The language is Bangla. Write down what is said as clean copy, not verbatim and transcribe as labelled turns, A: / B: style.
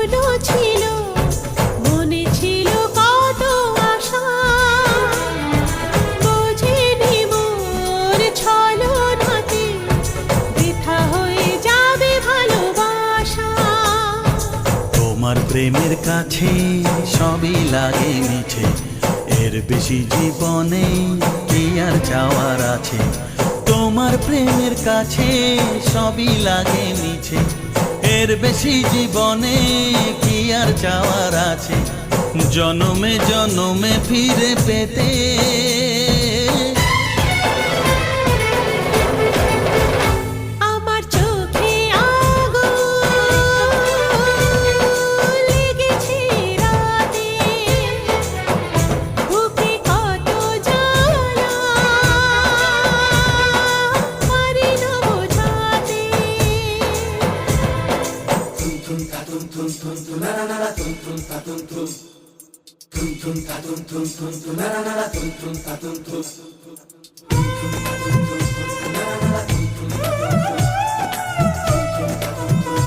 A: স্বপ্ন ছিল, মনে ছিল কত আশা, বোঝেনি মোর ছলনাতে বৃথা হয়ে যাবে ভালোবাসা।
B: তোমার প্রেমের কাছে সবই লাগে মিছে, এর বেশি জীবনে কি আর চাওয়ার আছে। তোমার প্রেমের কাছে সবই লাগে মিছে, এর বেশি জীবনে কি আর চাওয়ার আছে। জনমে জনমে ফিরে পেতে
A: আমার চোখে আগুন লেগেছে রাতে, বুকে কত জ্বালা পারি না বোঝাতে।
C: Tum tum ta tum tum tum tum, la la la la tum tum ta tum tum, tum tum ta tum tum.